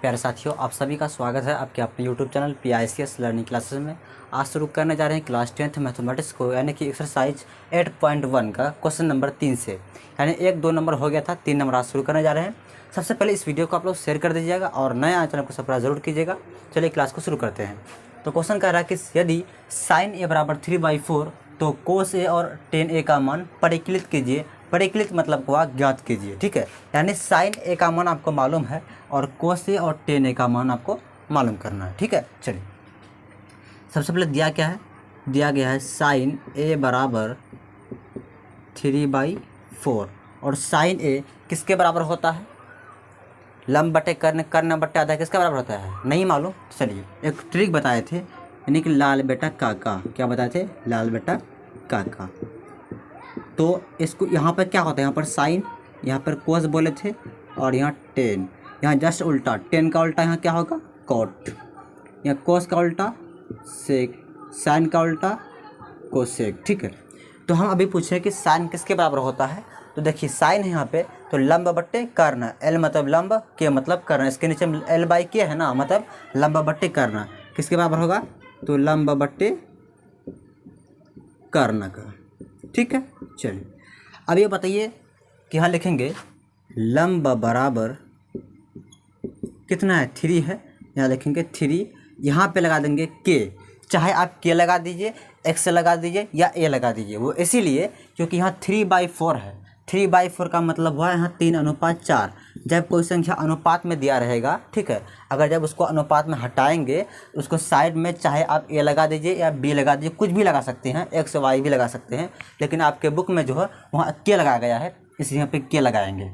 प्यारे साथियों, आप सभी का स्वागत है आपके अपने YouTube channel PICS learning classes में। आज शुरू करने जा रहे हैं क्लास 10th मैथमेटिक्स को, यानी कि एक्सरसाइज 8.1 का क्वेश्चन नंबर 3 से। यानी 1-2 नंबर हो गया था, 3 नंबर आज शुरू करने जा रहे हैं। सबसे पहले इस वीडियो को आप लोग शेयर कर दीजिएगा और नया चैनल को सब्सक्राइब जरूर कीजिएगा। चलिए क्लास को शुरू करते हैं। तो क्वेश्चन कह रहा है कि यदि sin a बराबर 3/4 तो cos a और tan a का मान परिकलित कीजिए। परिकलित मतलब को ज्ञात कीजिए, ठीक है। यानी sin a का मान आपको मालूम है और cos a और tan a का मान आपको मालूम करना है, ठीक है। चलिए सबसे पहले दिया क्या है, दिया गया है sin a बराबर 3/4 और sin a किसके बराबर होता है, लंब बटे कर्ण बटे आधा किसका बराबर होता है, नहीं मालूम। चलिए एक ट्रिक बताए थे, यानी कि लाल बेटा काका, क्या बताए थे, लाल बेटा काका। तो इसको यहाँ पर क्या होता है, यहाँ पर साइन, यहाँ पर कोस बोले थे और यहाँ टेन, यहाँ जस्ट उल्टा, टेन का उल्टा यहाँ क्या होगा, कॉट, यहाँ कोस का उल्टा सेक, साइन का उल्टा कोसेक, ठीक है। तो हम अभी पूछे कि साइन किसके बराबर होता है, तो देखिए साइन है यहाँ पे, तो लंब बट्टे कर्ण, एल मतलब लंब, के मतलब कर्ण, इसके नीचे एल बाई के है ना, मतलब लंब बट्टे कर्ण किसके बराबर होगा, तो लंब बट्टे कर्ण का, ठीक है। चलिए अब ये बताइए कि यहाँ लिखेंगे लंब बराबर कितना है, 3 है, यहाँ लिखेंगे 3, यहाँ पे लगा देंगे के, चाहे आप के लगा दीजिए, एक्स लगा दीजिए या ए लगा दीजिए, वो इसीलिए क्योंकि यहाँ 3/4 है। 3/4 का मतलब हुआ यहाँ 3:4। जब कोई संख्या अनुपात में दिया रहेगा, ठीक है, अगर जब उसको अनुपात में हटाएंगे उसको साइड में चाहे आप ए लगा दीजिए या बी लगा दीजिए, कुछ भी लगा सकते हैं, एक्स वाई भी लगा सकते हैं, लेकिन आपके बुक में जो है वहाँ के लगाया गया है, इसलिए यहाँ पे के लगाएंगे,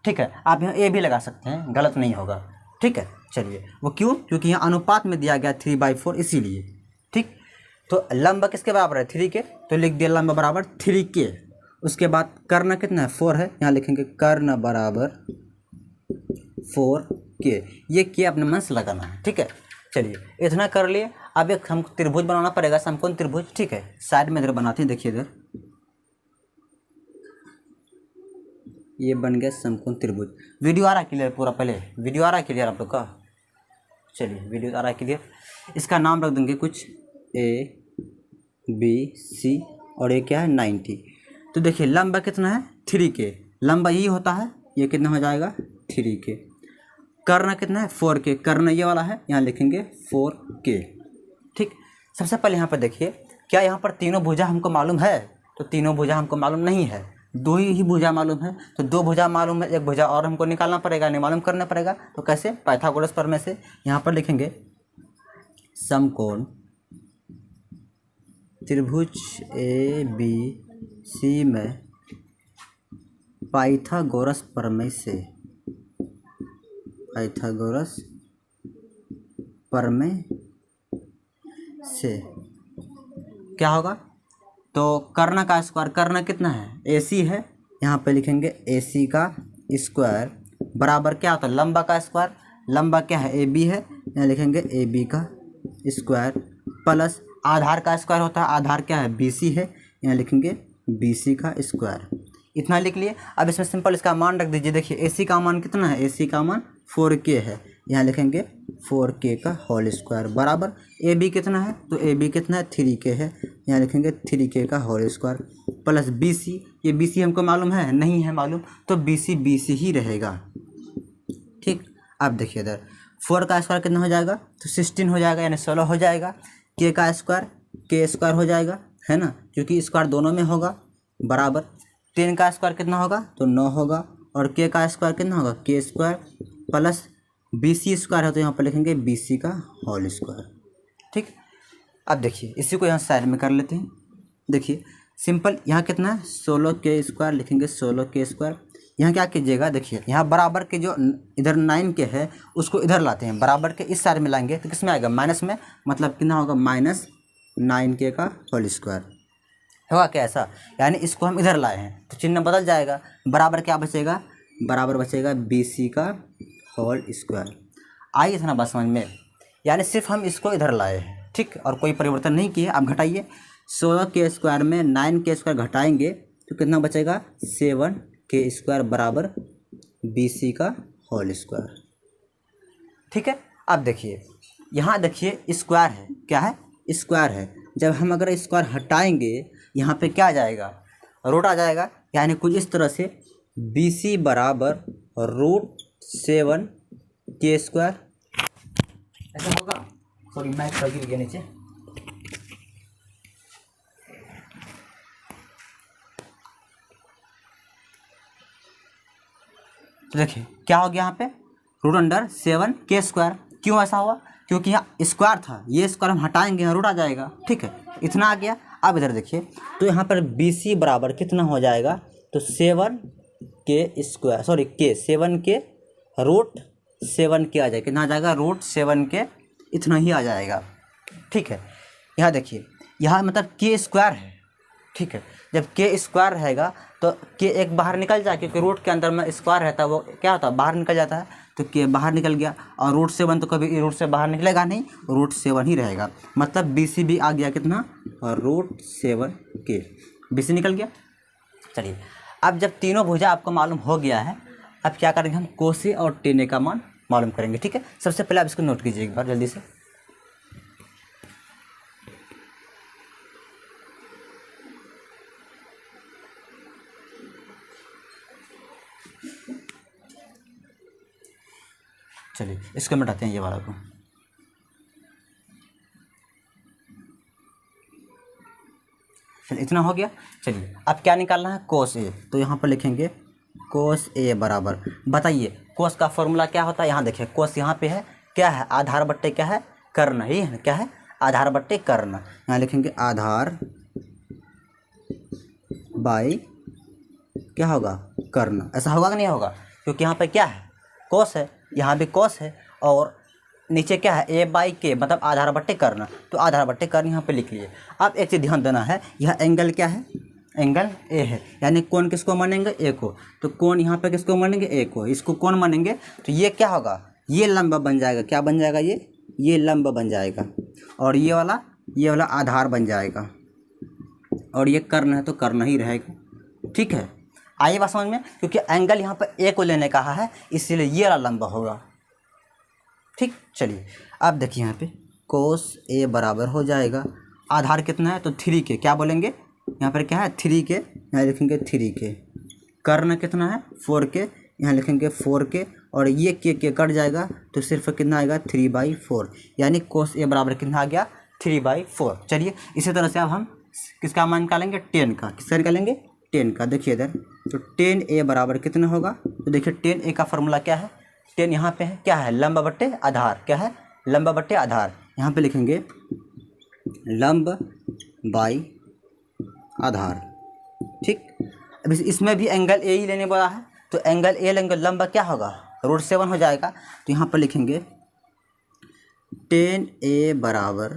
ठीक है। आप यहाँ ए भी लगा सकते हैं, गलत नहीं होगा, ठीक है। चलिए वो क्यों, क्योंकि यहाँ अनुपात में दिया गया 3/4 इसीलिए, ठीक। तो लंब किसके बराबर है, 3 के, तो लिख दिया लंब बराबर 3 के। उसके बाद कर्ण कितना है, 4 है, यहाँ लिखेंगे कर्ण बराबर 4 के। ये के अपने मन से लगाना है, ठीक है। चलिए इतना कर लिए, अब एक हमको त्रिभुज बनाना पड़ेगा, समकोण त्रिभुज, ठीक है। साइड में इधर बनाते हैं, देखिए इधर ये बन गया समकोण त्रिभुज। वीडियो आ रहा है क्लियर पूरा, पहले वीडियो आ रहा है क्लियर आप लोग का, चलिए वीडियो आ रहा है क्लियर। इसका नाम रख देंगे कुछ ABC और ये क्या है 90। तो देखिए लंबा कितना है, 3 के, लंबा यही होता है, ये कितना हो जाएगा 3 के। कर्ण कितना है, 4 के, कर्ण ये वाला है, यहाँ लिखेंगे 4 के, ठीक। सबसे पहले यहाँ पर देखिए, क्या यहाँ पर तीनों भुजा हमको मालूम है, तो तीनों भुजा हमको मालूम नहीं है, 2 ही भुजा मालूम है। तो 2 भुजा मालूम है, एक भुजा और हमको निकालना पड़ेगा, नहीं मालूम करना पड़ेगा। तो कैसे, पाइथागोरस प्रमेय से यहाँ पर लिखेंगे समकोण त्रिभुज ABC में पाइथागोरस प्रमेय से, पाइथागोरस प्रमेय से क्या होगा, तो कर्ण का स्क्वायर, कर्ण कितना है, AC है, यहाँ पे लिखेंगे AC का स्क्वायर बराबर क्या होता है, लंबा का स्क्वायर, लंबा क्या है AB है, यहाँ लिखेंगे AB का स्क्वायर प्लस आधार का स्क्वायर होता है, आधार क्या है BC है, यहाँ लिखेंगे BC का स्क्वायर। इतना लिख लिए। अब इसमें सिंपल इसका मान रख दीजिए। देखिए AC का मान कितना है, AC का मान 4K है, यहाँ लिखेंगे 4K का होल स्क्वायर बराबर AB कितना है, तो AB कितना है 3K है, यहाँ लिखेंगे 3K का होल स्क्वायर प्लस BC, ये BC हमको मालूम है, नहीं है मालूम, तो BC ही रहेगा, ठीक। अब देखिए इधर 4 का स्क्वायर कितना हो जाएगा, तो 16 हो जाएगा, यानी 16 हो जाएगा। K का स्क्वायर K स्क्वायर हो जाएगा, है ना, क्योंकि स्क्वायर दोनों में होगा बराबर। 10 का स्क्वायर कितना होगा, तो 9 होगा, और K का स्क्वायर कितना होगा, K square plus BC square है, तो यहाँ पर लिखेंगे BC का होल स्क्वायर, ठीक। अब देखिए इसी को यहाँ साइड में कर लेते हैं। देखिए सिंपल, यहाँ कितना है 16K स्क्वायर, लिखेंगे 16K स्क्वायर। यहाँ क्या कीजिएगा, देखिए यहाँ बराबर के जो इधर 9K है उसको इधर लाते हैं, बराबर के इस साइड में लाएंगे तो किस में आएगा, माइनस में, मतलब कितना होगा -9K का होल स्क्वायर होगा क्या ऐसा, यानी इसको हम इधर लाए हैं तो चिन्ह बदल जाएगा, बराबर क्या बचेगा, बराबर बचेगा BC का होल स्क्वायर। आइए इतना बात समझ में, यानी सिर्फ हम इसको इधर लाए हैं, ठीक, और कोई परिवर्तन नहीं किए। आप घटाइए, 16K स्क्वायर में 9K स्क्वायर घटाएंगे तो कितना बचेगा, 7K स्क्वायर बराबर BC का होल स्क्वायर। ठीक है। अब देखिए यहाँ देखिए स्क्वायर है, क्या है, स्क्वायर है। जब हम अगर स्क्वायर हटाएंगे यहाँ पे क्या आ जाएगा, रूट आ जाएगा। यानी कुछ इस तरह से बी सी बराबर √7 k², ऐसा होगा। सॉरी मैं गिर गया नीचे। तो देखिए क्या हो गया यहाँ पे, √7 k²। क्यों ऐसा हुआ, क्योंकि यहाँ स्क्वायर था, ये स्क्वायर हम हटाएंगे यहाँ रूट आ जाएगा, ठीक है, इतना आ गया। अब इधर देखिए तो यहाँ पर बी सी बराबर कितना हो जाएगा, तो 7 k², sorry k 7 k √7 k आ जाएगा। कितना आ जाएगा, √7 k, इतना ही आ जाएगा, ठीक है। यहाँ देखिए यहाँ मतलब k² है, ठीक है। जब k² रहेगा तो k एक बाहर निकल जाए, क्योंकि रूट के अंदर में स्क्वायर रहता है, वो क्या होता है, बाहर निकल जाता है। तो k बाहर निकल गया, और √7 तो कभी रूट से बाहर निकलेगा नहीं, √7 ही रहेगा। मतलब बी सी भी आ गया कितना, √7 k, बी सी निकल गया। चलिए अब जब तीनों भुजा आपको मालूम हो गया है, अब क्या करेंगे हम, कोस ए और टेन ए का मान मालूम करेंगे, ठीक है। सबसे पहले आप इसको नोट कीजिए एक बार जल्दी से। चलिए इसको मिटाते हैं, ये वाला को। चलिए इतना हो गया। चलिए अब क्या निकालना है, कोस ए। तो यहाँ पर लिखेंगे कोस ए बराबर, बताइए कोस का फॉर्मूला क्या होता है। यहाँ देखिए कोस यहाँ पे है, क्या है, आधार बट्टे क्या है, कर्ण ही है, क्या है, आधार बट्टे कर्ण। यहाँ लिखेंगे आधार बाई क्या होगा, कर्ण। ऐसा होगा कि नहीं होगा, क्योंकि यहाँ पे क्या है, कोस है, यहाँ भी कोस है, और नीचे क्या है, ए बाई के, मतलब आधार बट्टे कर्ण। तो आधार बट्टे कर्ण यहाँ पे लिख लिए। अब एक चीज़ ध्यान देना है, यह एंगल क्या है, एंगल ए है, यानी कोण किसको मानेंगे, ए को। तो कोण यहाँ पे किसको मानेंगे, ए को, इसको कोण मानेंगे। तो ये क्या होगा, ये लंब बन जाएगा, क्या बन जाएगा, ये लंब बन जाएगा, और ये वाला आधार बन जाएगा, और ये कर्ण है तो कर्ण ही रहेगा, ठीक है। आइए बात समझ में, क्योंकि एंगल यहाँ पर ए को लेने कहा है, इसीलिए ये वाला लंबा होगा, ठीक। चलिए अब देखिए यहाँ पे कोस ए बराबर हो जाएगा, आधार कितना है, तो 3k, क्या बोलेंगे, यहाँ पर क्या है 3k, यहाँ लिखेंगे 3k। कर्ण कितना है 4k, यहाँ लिखेंगे 4k, और ये के कट जाएगा तो सिर्फ कितना आएगा 3/4, यानी कोस ए बराबर कितना आ गया 3/4। चलिए इसी तरह से अब हम किसका मान निकालेंगे, 10 का। किसका निकालेंगे, 10 का। देखिए इधर तो 10a बराबर कितना होगा, तो देखिए 10a का फॉर्मूला क्या है, 10 यहाँ पे है, क्या है, लंब बट्टे आधार, क्या है, लंब बट्टे आधार। यहाँ पे लिखेंगे लंब बाई आधार, ठीक। अब इसमें भी एंगल ए ही लेने वाला है, तो एंगल ए लेंगे, लंब क्या होगा, √7 हो जाएगा। तो यहाँ पर लिखेंगे 10a बराबर,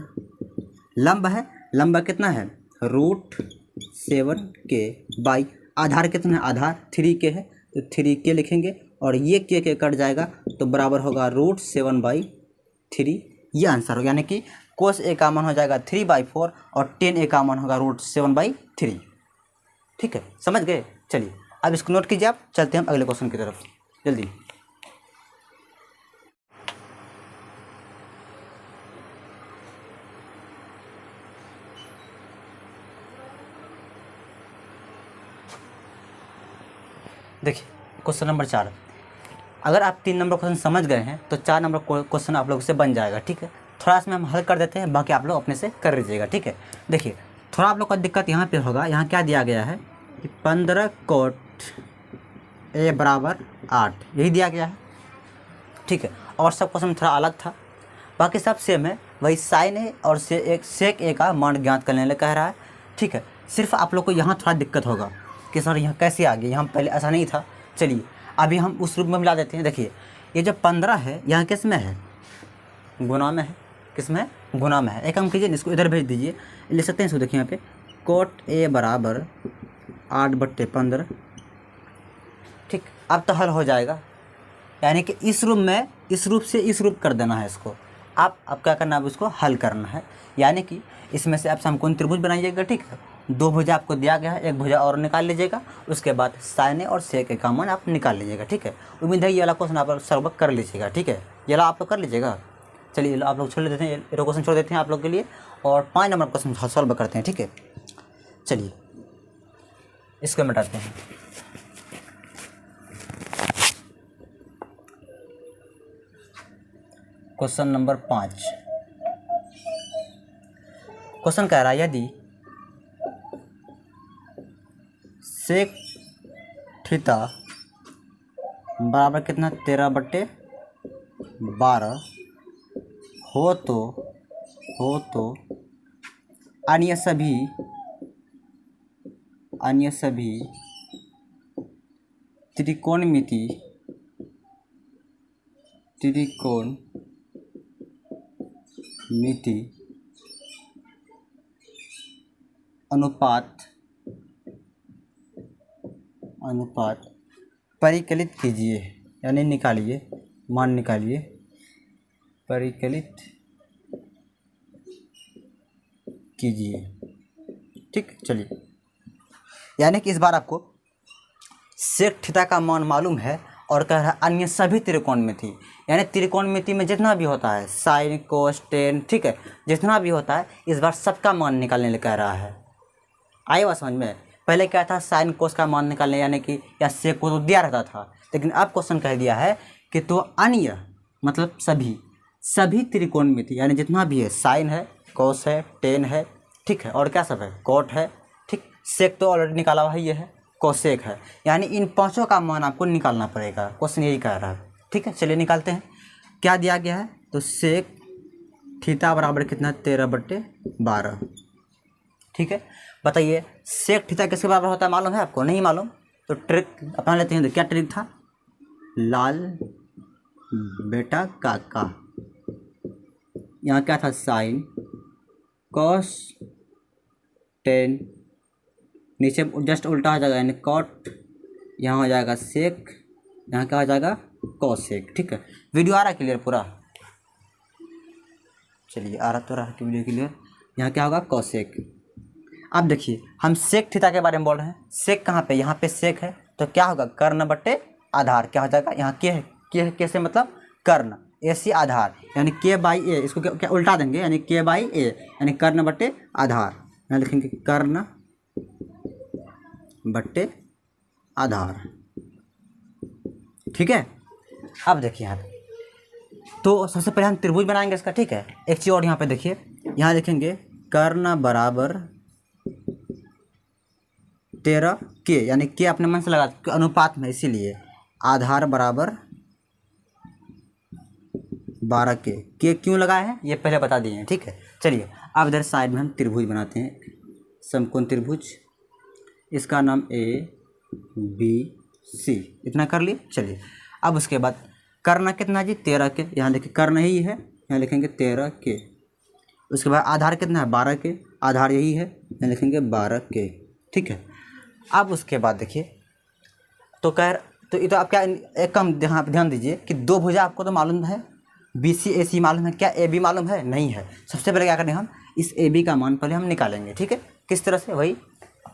लंब है, लंब कितना है √7k बाई आधार कितना है, आधार 3k है, तो 3k लिखेंगे, और ये के कट जाएगा तो बराबर होगा √7/3। ये आंसर हो, यानी कि कोस ए का मान हो जाएगा 3/4 और 10a का मान होगा √7/3, ठीक है, समझ गए। चलिए अब इसको नोट कीजिए, आप चलते हैं हम अगले क्वेश्चन की तरफ जल्दी। देखिए क्वेश्चन नंबर 4, अगर आप 3 नंबर क्वेश्चन समझ गए हैं तो 4 नंबर क्वेश्चन आप लोगों से बन जाएगा, ठीक है। थोड़ा इसमें हम हल कर देते हैं, बाकी आप लोग अपने से कर लीजिएगा, ठीक है। देखिए थोड़ा आप लोग का दिक्कत यहाँ पे होगा, यहाँ क्या दिया गया है कि 15 कोट ए बराबर 8, यही दिया गया है, ठीक है। और सब क्वेश्चन थोड़ा अलग था, बाकी सब सेम है, वही साइन ए और सेक ए का मान ज्ञात करने के कह रहा है, ठीक है। सिर्फ आप लोग को यहाँ थोड़ा दिक्कत होगा कि सर यहाँ कैसे आ गया, यहाँ पहले ऐसा नहीं था। चलिए अभी हम उस रूप में मिला देते हैं। देखिए ये जो 15 है यहाँ किस में है, गुना में है, किस में है, गुना में है। एक काम कीजिए, इसको इधर भेज दीजिए, ले सकते हैं इसको। देखिए यहाँ पे कोट ए बराबर 8/15, ठीक। अब तो हल हो जाएगा, यानी कि इस रूप में इस रूप से इस रूप कर देना है इसको। आप अब क्या करना है, अब इसको हल करना है, यानी कि इसमें से आप समकोण त्रिभुज बनाइएगा, ठीक है। 2 भुजा आपको दिया गया है, 1 भुजा और निकाल लीजिएगा, उसके बाद साइन ए और सेक ए का मान आप निकाल लीजिएगा, ठीक है। उम्मीद है ये वाला क्वेश्चन आप सॉल्व कर लीजिएगा, ठीक है। ये ला आप लोग कर लीजिएगा। चलिए आप लोग छोड़ देते हैं, ये क्वेश्चन छोड़ देते हैं आप लोग के लिए और 5 नंबर क्वेश्चन सॉल्व करते हैं, ठीक है। चलिए इसको मिटाते हैं। क्वेश्चन नंबर 5, क्वेश्चन कह रहा है यदि सेक थीटा बराबर कितना 13/12 हो तो अन्य सभी त्रिकोणमिति अनुपात परिकलित कीजिए, यानी निकालिए, मान निकालिए, परिकलित कीजिए, ठीक। चलिए यानी कि इस बार आपको सेक थीटा का मान मालूम है और कह रहा है अन्य सभी त्रिकोणमिति, यानी त्रिकोणमिति में जितना भी होता है साइन कोस टेन, ठीक है, जितना भी होता है इस बार सबका मान निकालने कह रहा है। आई बात समझ में? पहले क्या था, साइन कोस का मान निकालने, यानी कि या सेक को तो दिया रहता था, लेकिन अब क्वेश्चन कह दिया है कि तो अन्य मतलब सभी त्रिकोणमिति, यानी जितना भी है, साइन है, कोस है, टेन है, ठीक है, और क्या सब है, कोट है, ठीक। सेक तो ऑलरेडी निकाला हुआ है, ये है कोसेक है, यानी इन पांचों का मान आपको निकालना पड़ेगा। क्वेश्चन यही कह रहा है, ठीक है। चलिए निकालते हैं। क्या दिया गया है, तो सेक थीटा बराबर कितना 13/12, ठीक है। बताइए सेक थीटा किसके बराबर होता है, मालूम है आपको? नहीं मालूम तो ट्रिक अपना लेते हैं। तो क्या ट्रिक था, लाल बेटा काका, यहाँ क्या था, साइन कॉस टेन, नीचे जस्ट उल्टा हो जाएगा, यानी कॉट, यहाँ हो जाएगा सेक, यहाँ क्या हो जाएगा, कॉसेक, ठीक है। वीडियो आ रहा है क्लियर पूरा? चलिए आ रहा तो रहा कि वीडियो क्लियर। यहाँ क्या होगा, कॉसेक। अब देखिए हम सेक थीटा के बारे में बोल रहे हैं, सेक कहाँ पे, यहाँ पे सेक है, तो क्या होगा, कर्ण बट्टे आधार, क्या हो जाएगा, यहाँ के है, के से मतलब कर्ण, ए सी आधार, यानी के बाई ए, इसको क्या उल्टा देंगे, यानी के बाई ए, यानी कर्ण बट्टे आधार, यहाँ लिखेंगे कर्ण बट्टे आधार, ठीक है। अब देखिए यहाँ तो सबसे पहले हम त्रिभुज बनाएंगे इसका, ठीक है। एक चीज़ और यहाँ पे देखिए, यहाँ लिखेंगे कर्ण बराबर 13 के, यानी के अपने मन से लगा अनुपात में, इसीलिए आधार बराबर 12 के क्यों लगाए हैं ये पहले बता दिए हैं, ठीक है। चलिए अब इधर साइड में हम त्रिभुज बनाते हैं, समकोण त्रिभुज, इसका नाम ABC, इतना कर लिए। चलिए अब उसके बाद कर्ण कितना जी, 13 के, यहाँ देखिए कर्ण ही है, यहाँ लिखेंगे 13 के। उसके बाद आधार कितना है, 12 के, आधार यही है, यहाँ लिखेंगे 12 के, ठीक है। अब उसके बाद देखिए तो तो ये तो आप क्या, एक कम ध्यान दीजिए कि दो भुजा आपको तो मालूम है, BC AC मालूम है, क्या AB मालूम है, नहीं है। सबसे पहले क्या करें, हम इस AB का मान पहले हम निकालेंगे, ठीक है। किस तरह से, वही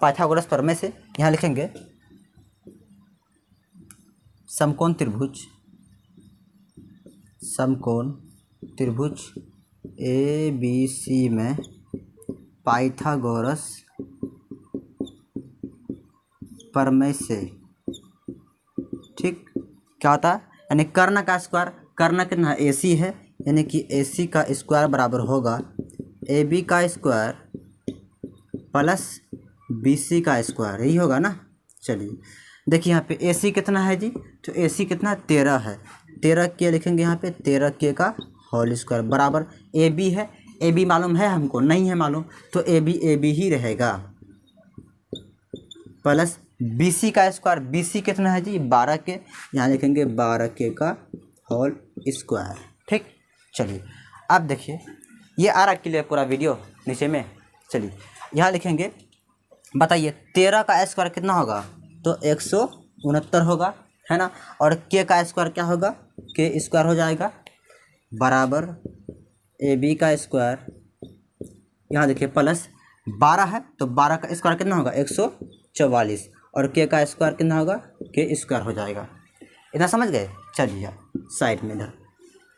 पाइथागोरस प्रमेय से। यहाँ लिखेंगे समकोण त्रिभुज ABC में पाइथागोरस प्रमेय से, ठीक। क्या होता है, यानी कर्ण का स्क्वायर, कर्ण कितना AC है, यानी कि AC का स्क्वायर बराबर होगा AB का स्क्वायर प्लस BC का स्क्वायर, यही होगा ना। चलिए देखिए यहाँ पे AC कितना है जी, तो AC कितना 13 है, 13 के लिखेंगे यहाँ पे, 13 के का होल स्क्वायर बराबर AB है, AB मालूम है हमको, नहीं है मालूम, तो AB ही रहेगा, प्लस BC का स्क्वायर, BC कितना है जी 12 के, यहाँ लिखेंगे 12 के का होल स्क्वायर, ठीक। चलिए अब देखिए ये आ रहा क्लियर पूरा वीडियो नीचे में। चलिए यहाँ लिखेंगे, बताइए 13 का स्क्वायर कितना होगा, तो 169 होगा, है ना। और के का स्क्वायर क्या होगा, के स्क्वायर हो जाएगा बराबर AB का स्क्वायर, यहाँ देखिए प्लस 12 है, तो 12 का स्क्वायर कितना होगा 144, और के का स्क्वायर कितना होगा, के स्क्वायर हो जाएगा। इतना समझ गए? चलिए साइड में इधर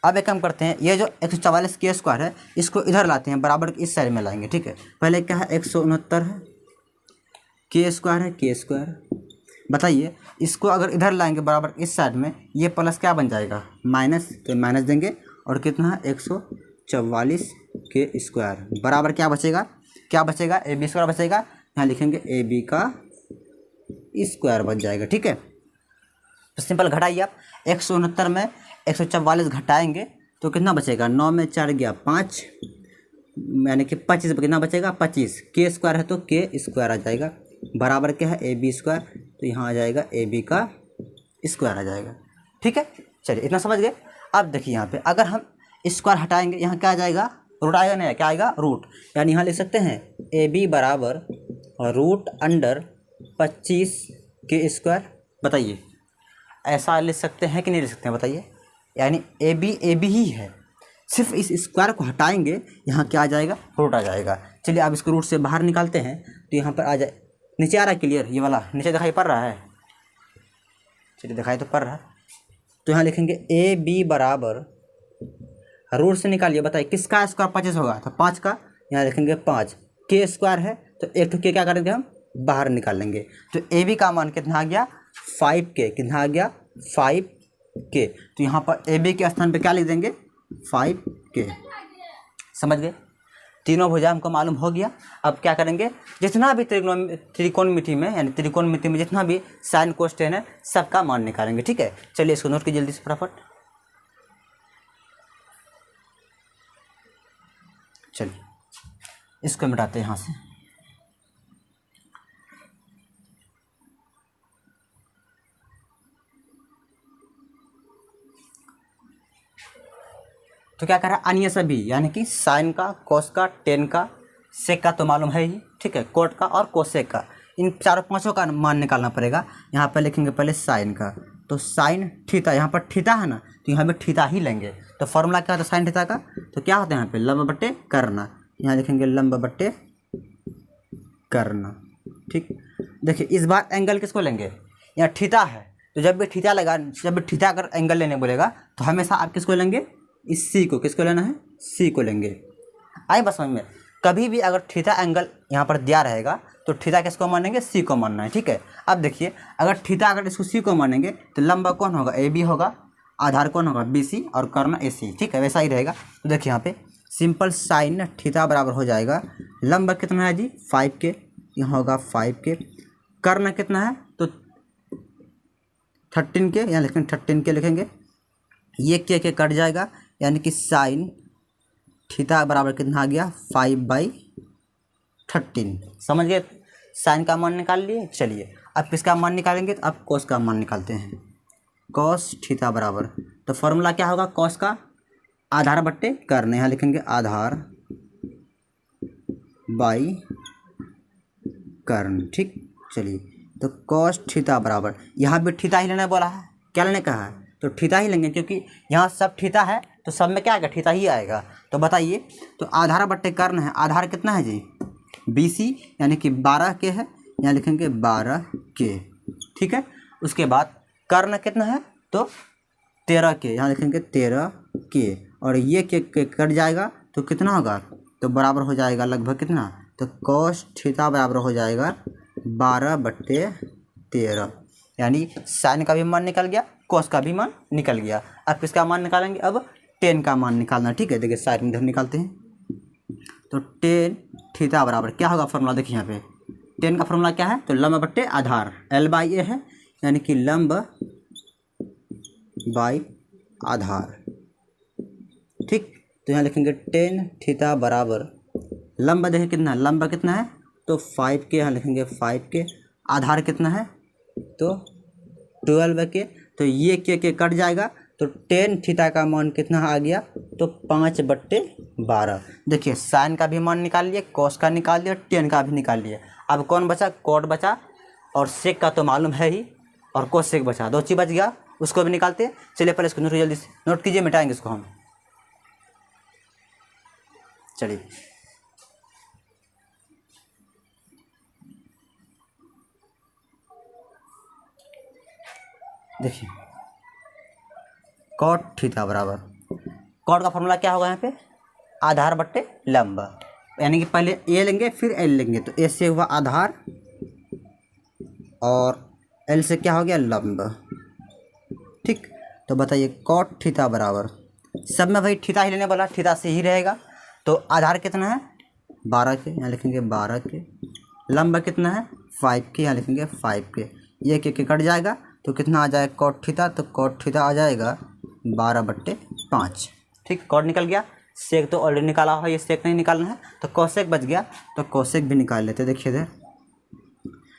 अब एक काम करते हैं, ये जो 144 के स्क्वायर है इसको इधर लाते हैं, बराबर इस साइड में लाएंगे। ठीक है, पहले क्या है 169 है, के स्क्वायर है, के स्क्वायर। बताइए इसको अगर इधर लाएंगे बराबर इस साइड में, ये प्लस क्या बन जाएगा माइनस, तो माइनस देंगे और कितना है 144 के स्क्वायर बराबर क्या बचेगा, क्या बचेगा ए बी स्क्वायर बचेगा, यहाँ लिखेंगे ए बी का स्क्वायर बन जाएगा। ठीक है, तो सिंपल घटाइए आप, 169 में 144 घटाएंगे तो कितना बचेगा, 9 में 4 गया 5, यानी कि 25 कितना बचेगा 25, के स्क्वायर है तो के स्क्वायर आ जाएगा, बराबर क्या है ए बी स्क्वायर, तो यहाँ आ जाएगा ए बी का स्क्वायर आ जाएगा। ठीक है, चलिए इतना समझ गए। अब देखिए यहाँ पे अगर हम स्क्वायर हटाएंगे यहाँ क्या आ जाएगा, रूट आएगा, नहीं क्या आएगा रूट, यानी यहाँ लिख सकते हैं ए बी बराबर रूट अंडर 25 के स्क्वायर। बताइए ऐसा लिख सकते हैं कि नहीं लिख सकते हैं, बताइए। यानी ए बी ही है, सिर्फ इस स्क्वायर को हटाएंगे यहाँ क्या आ जाएगा रूट आ जाएगा। चलिए अब इसको रूट से बाहर निकालते हैं तो यहाँ पर आ जाए, नीचे आ रहा है क्लियर, ये वाला नीचे दिखाई पड़ रहा है, चलिए दिखाई तो पड़ रहा है। तो यहाँ लिखेंगे ए बी बराबर रूट से निकालिए, बताइए किसका स्क्वायर 25 होगा, तो 5 का, यहाँ लिखेंगे 5, के स्क्वायर है तो एक तो के क्या करेंगे हम बाहर निकाल लेंगे, तो ए बी का मान कितना आ गया 5K, कितना आ गया 5K, तो यहाँ पर ए बी के स्थान पे क्या लिख देंगे 5K। समझ गए, तीनों भुजा हमको मालूम हो गया। अब क्या करेंगे, जितना भी त्रिकोणमिति में, यानी त्रिकोणमिति में जितना भी साइन कोस्टेन है सबका मान निकालेंगे। ठीक है, चलिए इसको नोट कीजिए जल्दी से फटाफट। चलिए इसको मिटाते हैं यहाँ से। तो क्या कह रहा है, अन्य सभी, यानी कि साइन का, कोस का, टेन का, सेक का तो मालूम है ही। ठीक है, कोट का और कोसेक का, इन चारों पांचों का मान निकालना पड़ेगा। यहाँ पर लिखेंगे पहले साइन का, तो साइन थीटा, यहाँ पर थीटा है ना तो यहाँ पर थीटा ही लेंगे। तो फॉर्मूला क्या होता है साइन थीटा का, तो क्या होता है यहाँ पे लंब बट्टे कर्ण, यहाँ लिखेंगे लंब बट्टे कर्ण। ठीक, देखिए इस बार एंगल किसको लेंगे, यहाँ थीटा है तो जब भी थीटा लगा, जब भी थीटा अगर एंगल लेने बोलेगा तो हमेशा आप किसको लेंगे, इस सी को, किसको लेना है सी को लेंगे। आइए बस समझ में, कभी भी अगर थीटा एंगल यहाँ पर दिया रहेगा तो थीटा किसको मानेंगे, सी को मानना है। ठीक है, अब देखिए अगर थीटा अगर इसको सी को मानेंगे तो लंबा कौन होगा ए बी होगा, आधार कौन होगा बी सी और कर्ण ए सी। ठीक है, वैसा ही रहेगा। तो देखिए यहाँ पे सिंपल साइन थीटा बराबर हो जाएगा, लंबा कितना है जी 5K, यहाँ होगा 5K, कर्ण कितना है तो 13K, यहाँ लिखेंगे 13K लिखेंगे, ये के कट जाएगा, यानी कि साइन थीटा बराबर कितना आ गया 5/13। समझ गए, साइन का मान निकाल लिए। चलिए अब किसका मान निकालेंगे, तो अब कोस का मान निकालते हैं। कॉस थीटा बराबर, तो फॉर्मूला क्या होगा कॉस का, आधार बट्टे कर्ण, यहाँ लिखेंगे आधार बाई कर्ण। ठीक, चलिए तो कॉस थीटा बराबर, यहाँ भी थीटा ही लेना बोला है, क्या लेने कहा है, तो थीटा ही लेंगे क्योंकि यहाँ सब थीटा है तो सब में क्या आएगा थीटा ही आएगा। तो बताइए, तो आधार बट्टे कर्ण है, आधार कितना है जी BC, यानी कि 12K है, यहाँ लिखेंगे 12K। ठीक है, उसके बाद कर्ण कितना है तो 13K, यहाँ लिखेंगे 13K, और ये के कट जाएगा तो कितना होगा, तो बराबर हो जाएगा लगभग कितना, तो कॉस थीटा बराबर हो जाएगा 12/13, यानी साइन का भी मान निकल गया, कॉस का भी मान निकल गया। अब किसका मान निकालेंगे, अब टेन का मान निकालना। ठीक है, देखिए साइड में इधर निकालते हैं, तो टेन थीटा बराबर क्या होगा फॉर्मूला, देखिए यहाँ पे टेन का फॉर्मूला क्या है, तो लंब बट्टे आधार L/A है, यानी कि लंब बाई आधार। ठीक, तो यहाँ लिखेंगे टेन थीटा बराबर लंब, देखिए कितना है, लंब कितना है तो 5K, यहाँ लिखेंगे 5K, आधार कितना है तो 12K, तो ये के कट जाएगा, तो टेन थीटा का मान कितना आ गया तो 5/12। देखिए साइन का भी मान निकाल लिए, कॉस का निकाल लिया, टेन का भी निकाल लिया। अब कौन बचा, कोट बचा, और सेक का तो मालूम है ही, और कोसेक बचा, दो चीज बच गया, उसको भी निकालते हैं। चलिए पहले इसको नोट जल्दी से नोट कीजिए, मिटाएंगे इसको हम। चलिए देखिए कॉट थीटा बराबर कॉट का फॉर्मूला क्या होगा यहाँ पे, आधार बट्टे लंब, यानी कि पहले ए लेंगे फिर एल लेंगे, तो ए से हुआ आधार और एल से क्या हो गया लंब। ठीक, तो बताइए कॉट थीटा बराबर, सब में भाई थीटा ही लेने वाला, थीटा से ही रहेगा। तो आधार कितना है 12 के, यहाँ लिखेंगे 12 के, लंब कितना है 5 के, यहाँ लिखेंगे 5 के, ये के कट जाएगा तो कितना आ जाएगा कॉट थीटा, तो कॉट थीटा आ जाएगा 12/5। ठीक, कॉट निकल गया, सेक तो ऑलरेडी निकाला हुआ, ये सेक नहीं निकालना है, तो कोसेक बच गया, तो कोसेक भी निकाल लेते हैं। देखिए इधर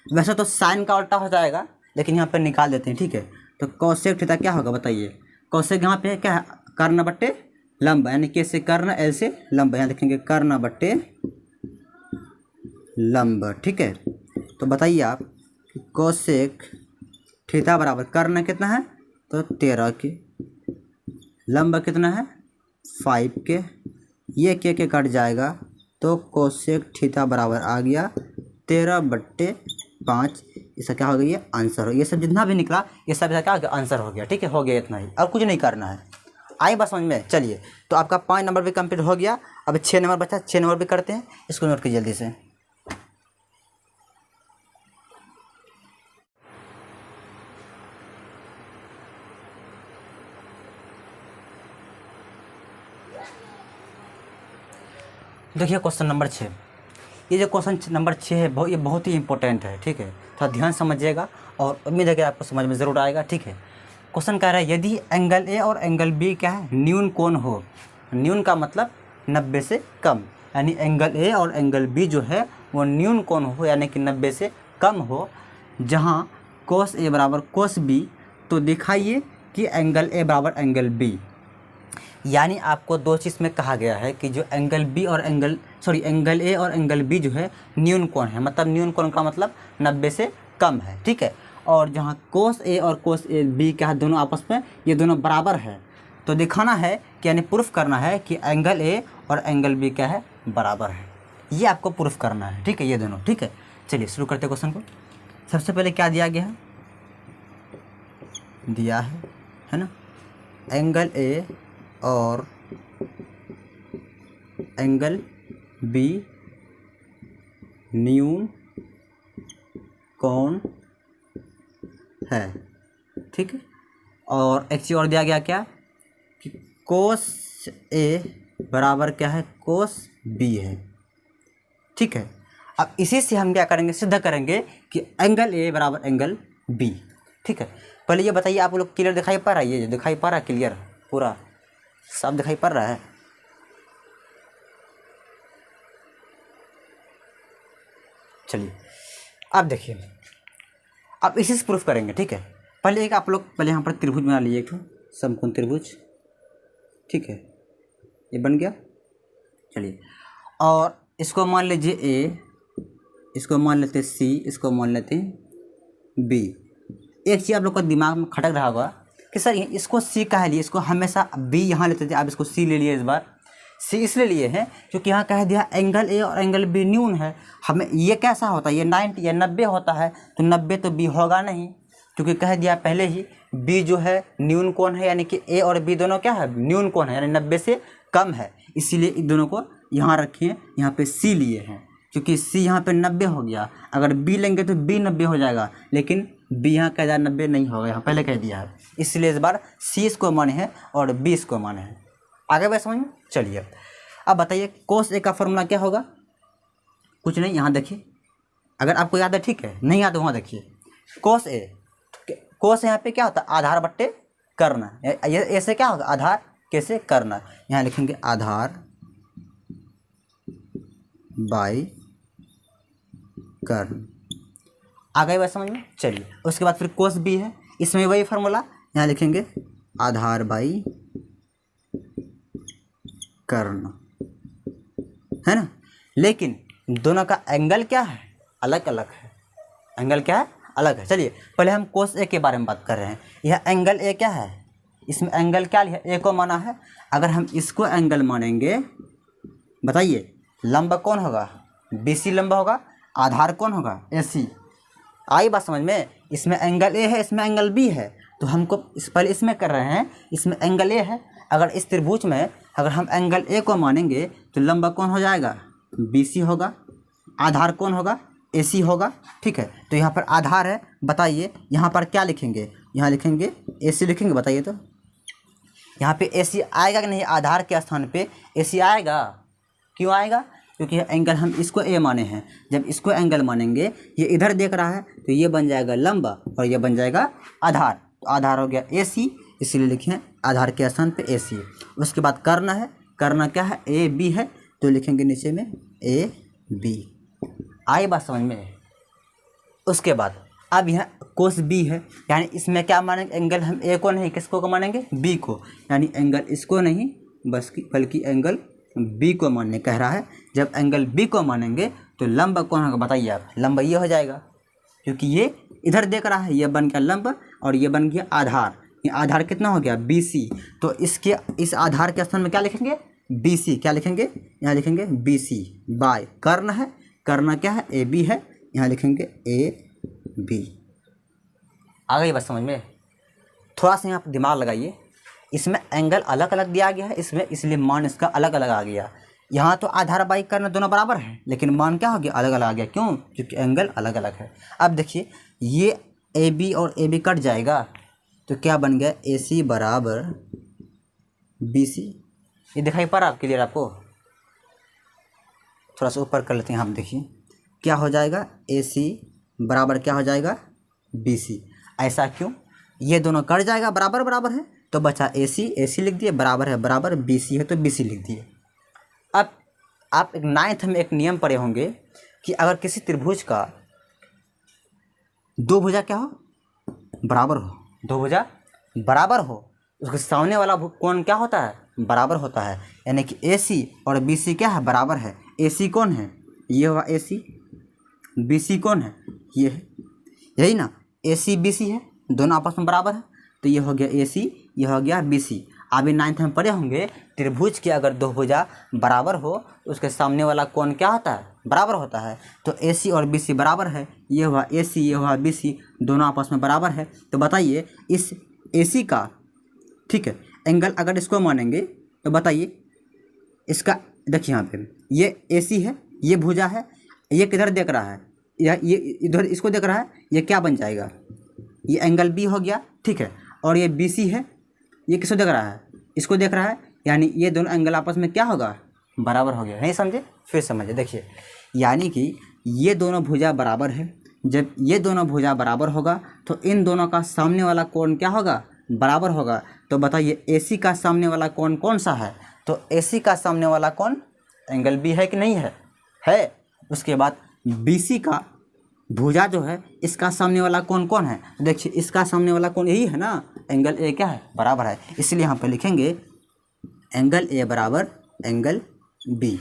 वैसे तो साइन का उल्टा हो जाएगा, लेकिन यहाँ पर निकाल देते हैं। ठीक है, तो कोसेक थीटा क्या होगा बताइए, कोसेक यहाँ पे क्या है कर्ण बट्टे लंब, यानी के से कर्ण एल से लंब, यहाँ लिखेंगे कर्ण बट्टे लंब। ठीक है, तो बताइए आप कोसेक थीटा बराबर कर्ण कितना है तो 13 के, लंब कितना है 5 के, ये के कट जाएगा, तो कोसेक थीटा बराबर आ गया 13/5। इसका क्या हो गया ये आंसर हो, ये सब जितना भी निकला ये सब क्या हो गया आंसर हो गया। ठीक है, हो गया इतना ही, और कुछ नहीं करना है। आई बात समझ में। चलिए, तो आपका 5 नंबर भी कंप्लीट हो गया, अब 6 नंबर बचा, 6 नंबर भी करते हैं, इसको नोट कीजिए जल्दी से। देखिए क्वेश्चन नंबर 6, ये जो क्वेश्चन नंबर 6 है ये बहुत ही इंपॉर्टेंट है। ठीक है, थोड़ा ध्यान समझिएगा और उम्मीद है कि आपको समझ में ज़रूर आएगा। ठीक है, क्वेश्चन कह रहा है यदि एंगल ए और एंगल बी क्या है न्यून कोण हो, न्यून का मतलब 90 से कम, यानी एंगल ए और एंगल बी जो है वो न्यून कोण हो, यानी कि 90 से कम हो, जहाँ कोस ए बराबर कोस बी, तो दिखाइए कि एंगल ए बराबर एंगल बी। यानी आपको दो चीज़ में कहा गया है कि जो एंगल बी और एंगल ए और एंगल बी जो है न्यून कोण है, मतलब न्यून कोण का मतलब 90 से कम है। ठीक है, और जहाँ कोस ए और कोस ए बी क्या है दोनों आपस में ये दोनों बराबर है, तो दिखाना है कि यानी प्रूफ करना है कि एंगल ए और एंगल बी क्या है बराबर है, ये आपको प्रूफ करना है। ठीक है, ये दोनों। ठीक है, चलिए शुरू करते हैं क्वेश्चन को। सबसे पहले क्या दिया गया है, दिया है ना, एंगल ए और एंगल बी न्यून कोण है। ठीक है, और एक चीज़ और दिया गया क्या कि कोस ए बराबर क्या है कोस बी है। ठीक है, अब इसी से हम क्या करेंगे, सिद्ध करेंगे कि एंगल ए बराबर एंगल बी। ठीक है, पहले ये बताइए आप लोग क्लियर दिखाई पड़ रहा है, ये दिखाई पड़ रहा है क्लियर, पूरा साफ दिखाई पड़ रहा है। चलिए अब देखिए, अब इसी से प्रूफ करेंगे। ठीक है, पहले एक आप लोग पहले यहाँ पर त्रिभुज बना लीजिए, एक समकोण त्रिभुज। ठीक है, ये बन गया। चलिए, और इसको मान लीजिए ए, इसको मान लेते सी, इसको मान लेते बी। एक चीज़ आप लोग को दिमाग में खटक रहा होगा कि सर इसको सी कह लिए, इसको हमेशा बी यहाँ लेते थे, आप इसको सी ले लिए। इस बार सी इसलिए लिए हैं क्योंकि यहाँ कह दिया एंगल ए और एंगल बी न्यून है। हमें ये कैसा होता है, ये 90 या 90 होता है, तो 90 तो बी होगा नहीं, क्योंकि कह दिया पहले ही बी जो है न्यून कोण है, यानी कि ए और बी दोनों क्या है न्यून कोण है, यानी 90 से कम है। इसीलिए इन दोनों को यहाँ रखिए, यहाँ पे सी लिए हैं, क्योंकि सी यहाँ पे 90 हो गया। अगर बी लेंगे तो बी 90 हो जाएगा, लेकिन बी यहाँ कह दिया 90 नहीं होगा, यहाँ पहले कह दिया है। इसलिए इस बार सी इसको माने हैं और बी इसको माने हैं। आगे बात समझ में। चलिए अब बताइए कोस ए का फॉर्मूला क्या होगा। कुछ नहीं, यहाँ देखिए, अगर आपको याद है ठीक है, नहीं याद वहाँ देखिए। कोस ए, कोस यहाँ पे क्या होता है आधार बट्टे कर्ण, ये ऐसे क्या होगा आधार कैसे कर्ण, यहाँ लिखेंगे आधार बाई कर्ण। आ गई बात समझ में। चलिए उसके बाद फिर कोस बी है, इसमें वही फार्मूला, यहाँ लिखेंगे आधार बाई कर्ण, है ना। लेकिन दोनों का एंगल क्या है अलग अलग है, एंगल क्या है अलग है। चलिए पहले हम कोस ए के बारे में बात कर रहे हैं। यह एंगल ए क्या है, इसमें एंगल क्या लिया ए को माना है। अगर हम इसको एंगल मानेंगे, बताइए लंब कौन होगा BC लंब होगा, आधार कौन होगा AC। आई बात समझ में। इसमें एंगल ए है, इसमें एंगल बी है, तो हमको पहले इसमें कर रहे हैं, इसमें एंगल ए है, अगर इस त्रिभुज में अगर हम एंगल ए को मानेंगे तो लंबा कौन हो जाएगा, BC होगा, आधार कौन होगा, AC होगा। ठीक है, तो यहाँ पर आधार है, बताइए यहाँ पर क्या लिखेंगे, यहाँ लिखेंगे AC लिखेंगे, बताइए तो यहाँ पे AC आएगा कि नहीं, आधार के स्थान पे AC आएगा, क्यों आएगा, क्योंकि एंगल हम इसको A माने हैं। जब इसको एंगल मानेंगे, ये इधर देख रहा है तो ये बन जाएगा लंबा और ये बन जाएगा आधार, तो आधार हो गया AC, इसीलिए लिखें आधार के स्थान पे AC। उसके बाद कर्ण है, कर्ण क्या है, AB है, तो लिखेंगे नीचे में AB। आई बात समझ में। उसके बाद अब यहाँ कोस B है, यानी इसमें क्या मानेंगे, एंगल हम A को नहीं, किसको मानेंगे, B को, यानी एंगल इसको नहीं बल्कि एंगल B को मानने कह रहा है। जब एंगल B को मानेंगे तो लंब कौन होगा, बताइए आप, लंब ये हो जाएगा, क्योंकि ये इधर देख रहा है, ये बन गया लंब और ये बन गया आधार। ये आधार कितना हो गया, BC, तो इसके इस आधार के स्थान में क्या लिखेंगे, BC, क्या लिखेंगे, यहाँ लिखेंगे BC बाय कर्ण है, कर्ण क्या है, AB है, यहाँ लिखेंगे AB। आ गई बात समझ में। थोड़ा सा यहाँ पर दिमाग लगाइए, इसमें एंगल अलग अलग दिया गया है इसमें, इसलिए मान इसका अलग अलग आ गया। यहाँ तो आधार बाई कर्ण दोनों बराबर है, लेकिन मान क्या हो गया, अलग अलग आ गया, क्यों, क्योंकि एंगल अलग अलग है। अब देखिए ये AB और AB कट जाएगा तो क्या बन गया, AC बराबर BC। ये दिखाई पड़ रहा क्लियर आपको, थोड़ा सा ऊपर कर लेते हैं हम, देखिए क्या हो जाएगा, AC बराबर क्या हो जाएगा, BC। ऐसा क्यों, ये दोनों कट जाएगा, बराबर बराबर है, तो बचा AC लिख दिए, बराबर है बराबर, BC है तो BC लिख दिए। अब आप एक 9th में एक नियम पढ़े होंगे कि अगर किसी त्रिभुज का दो भुजा क्या हो, बराबर हो, दो भुजा बराबर हो, उसके सामने वाला कोण क्या होता है, बराबर होता है, यानी कि AC और BC क्या है, बराबर है। AC कौन है, ये हुआ AC, BC कौन है, ये है, यही ना, AC BC है, दोनों आपस में बराबर है, तो ये हो गया AC, ये हो गया BC। अभी 9th में पढ़े होंगे त्रिभुज की अगर दो भुजा बराबर हो तो उसके सामने वाला कोण क्या होता है, बराबर होता है। तो AC और BC बराबर है, ये हुआ AC, ये हुआ BC, दोनों आपस में बराबर है। तो बताइए इस AC का, ठीक है, एंगल अगर इसको मानेंगे तो बताइए इसका, देखिए यहाँ पे ये AC है, ये भुजा है, ये किधर देख रहा है, ये इधर इसको देख रहा है, ये क्या बन जाएगा, ये एंगल B हो गया, ठीक है, और ये BC है, ये किसको देख रहा है, इसको देख रहा है, यानी ये दोनों एंगल आपस में क्या होगा, बराबर हो गया। नहीं समझे, फिर समझे, देखिए यानी कि ये दोनों भुजा बराबर है, जब ये दोनों भुजा बराबर होगा तो इन दोनों का सामने वाला कोण क्या होगा, बराबर होगा। तो बताइए AC का सामने वाला कोण कौन सा है, तो AC का सामने वाला कोण एंगल B है कि नहीं है, है। उसके बाद BC का भुजा जो है, इसका सामने वाला कोण कौन है, देखिए इसका सामने वाला कोण यही है ना, एंगल A क्या है, बराबर है, इसलिए यहाँ पे लिखेंगे एंगल A बराबर एंगल B।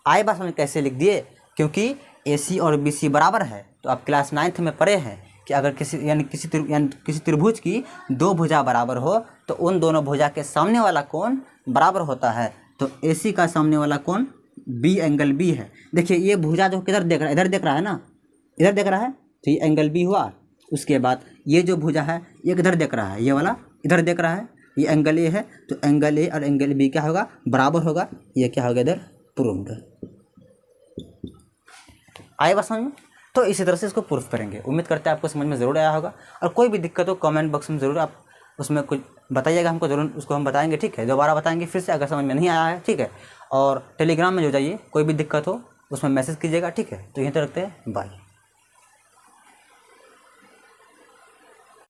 आई बात समझ कैसे लिख दिए, क्योंकि AC और BC बराबर है। तो आप क्लास 9th में पढ़े हैं कि अगर किसी त्रिभुज की दो भुजा बराबर हो तो उन दोनों भुजा के सामने वाला कोण बराबर होता है। तो AC का सामने वाला कोण B एंगल B है। देखिए ये भुजा जो किधर देख रहा है, इधर देख रहा है ना, इधर देख रहा है, तो ये एंगल B हुआ। उसके बाद ये जो भुजा है ये किधर देख रहा है, ये वाला इधर देख रहा है, ये एंगल A है, तो एंगल A और एंगल B क्या होगा, बराबर होगा। ये क्या होगा, इधर प्रूव्ड। आए बात समझ में। तो इसी तरह से इसको प्रूफ करेंगे। उम्मीद करते हैं आपको समझ में ज़रूर आया होगा, और कोई भी दिक्कत हो कमेंट बॉक्स में ज़रूर आप उसमें कुछ बताइएगा हमको, ज़रूर उसको हम बताएंगे, ठीक है। दोबारा बताएंगे फिर से अगर समझ में नहीं आया है, ठीक है। और टेलीग्राम में जो जाइए, कोई भी दिक्कत हो उसमें मैसेज कीजिएगा, ठीक है। तो यहीं तक रखते हैं, बाय।